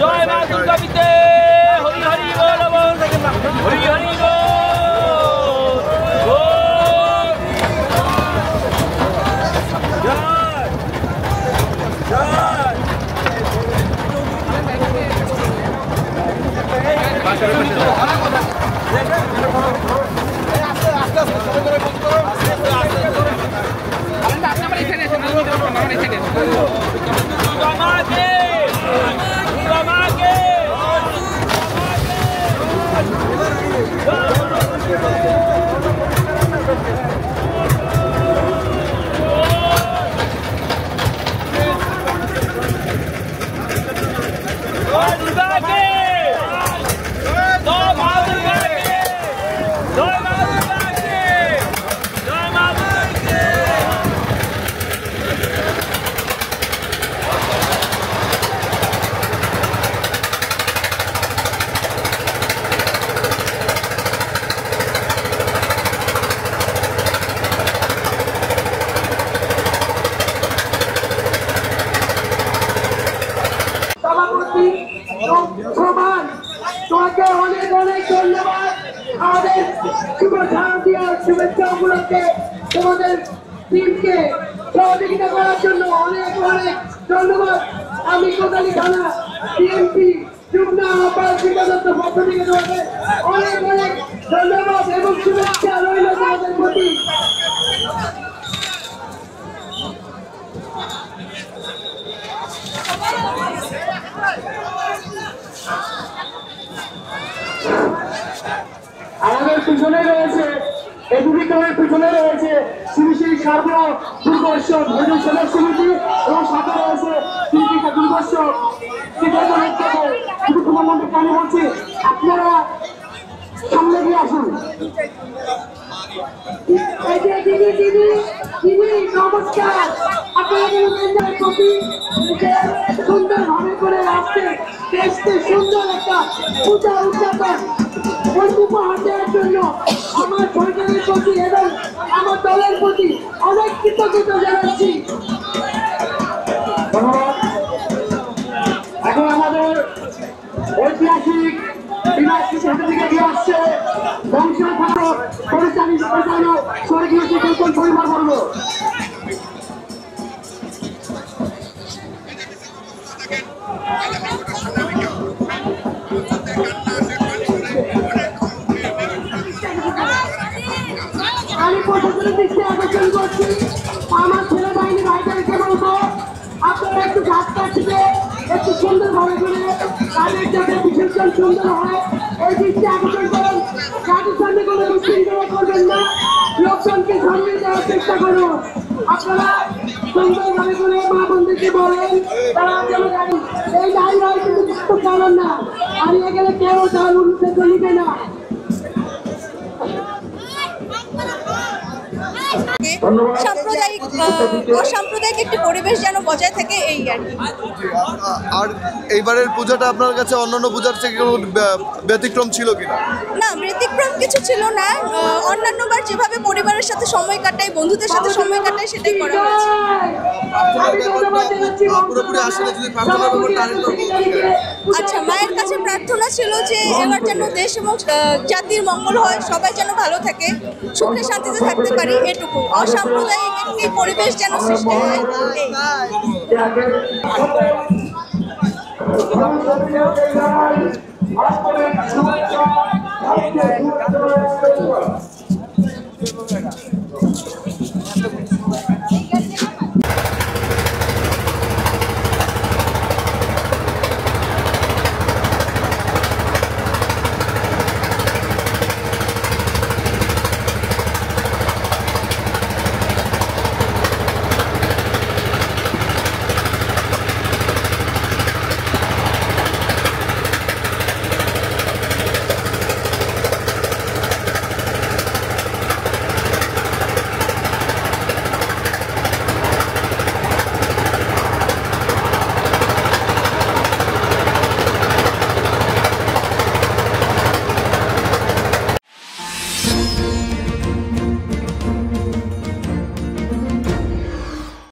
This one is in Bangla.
জয় মা দুর্গা বিতে হরি হরি বল হরি হরি তোমাকে অনেক অনেক ধন্যবাদ। আমাদের শুভ শারদীয় শুভেচ্ছা উপলক্ষে তোমাদের টিমকে সহযোগিতা করার জন্য অনেক অনেক ধন্যবাদ। আমি কোদালি থানা বিএনপি যুগ্ম আহ্বায়ক পক্ষ থেকে তোমাদের অনেক অনেক ধন্যবাদ এবং শুভেচ্ছা রইল তোমাদের প্রতি। আমাদের পিছনে রয়েছে এডুকেটরের পিছনে রয়েছে শ্রী শ্রী সারদা দুর্গোৎসব ভোজন সদস্য সমিতি এবং সাথে রয়েছে শিল্পীকা দুর্গোৎসব মন্ত্রী পানি বলছি আপনারা সামনে দিয়ে আসুন। নমস্কার, আপনাদের প্রতি সুন্দর ভাবে করে আসছে দেশকে সুন্দর একটা পূজা উদযাপন উপহার দেওয়ার জন্য আমার সরকারের প্রতি এবং আমার দলের প্রতি অনেক কৃতজ্ঞতা জানাচ্ছি। এখন আমাদের ঐতিহাসিক থেকে আসছে বংশীয় পরিচালিত স্বর্গীয় চিকিৎসক পরিবার বর্গ। আমি প্রশাসনের দৃষ্টি আকর্ষণ করছি, আমার ছেলে বাহিনী ভাইদেরকে বলবো আপনারা একটু ঘাট কাটছে একটু সুন্দর ভাবে করে তাদের যাতে বিসর্জন সুন্দর হয় এই দৃষ্টি আকর্ষণ করেন। ঘাটের সামনে কোনো বিশৃঙ্খলা করবেন না, লোকজনকে সরিয়ে দেওয়ার চেষ্টা করুন। আপনারা সুন্দর ভাবে করে মা বন্ধুকে বলেন তারা যেন গাড়ি এই গাড়ি হয় কিন্তু কারণ না হারিয়ে গেলে কেউ তার উন্নত নিবে না। সাম্প্রদায়িক অসাম্প্রদায়িক একটি পরিবেশ যেন বজায় থাকে এই আর কি। আর এইবারের পূজাটা আপনার কাছে অন্যান্য পূজার থেকে ব্যতিক্রম ছিল কিনা? না, ব্যতিক্রম কিছু ছিল না। অন্যান্যবার যেভাবে পরিবারের সাথে সময় কাটাই, বন্ধুদের সাথে সময় কাটাই, সেটাই করা হয়েছে। আচ্ছা, মায়ের কাছে প্রার্থনা ছিল যে এবার যেন দেশ এবং জাতির মঙ্গল হয়, সবাই যেন ভালো থাকে, সুখে শান্তিতে থাকতে পারি, এটুকু। অসাম্প্রদায়িক একটি পরিবেশ যেন সৃষ্টি হয়।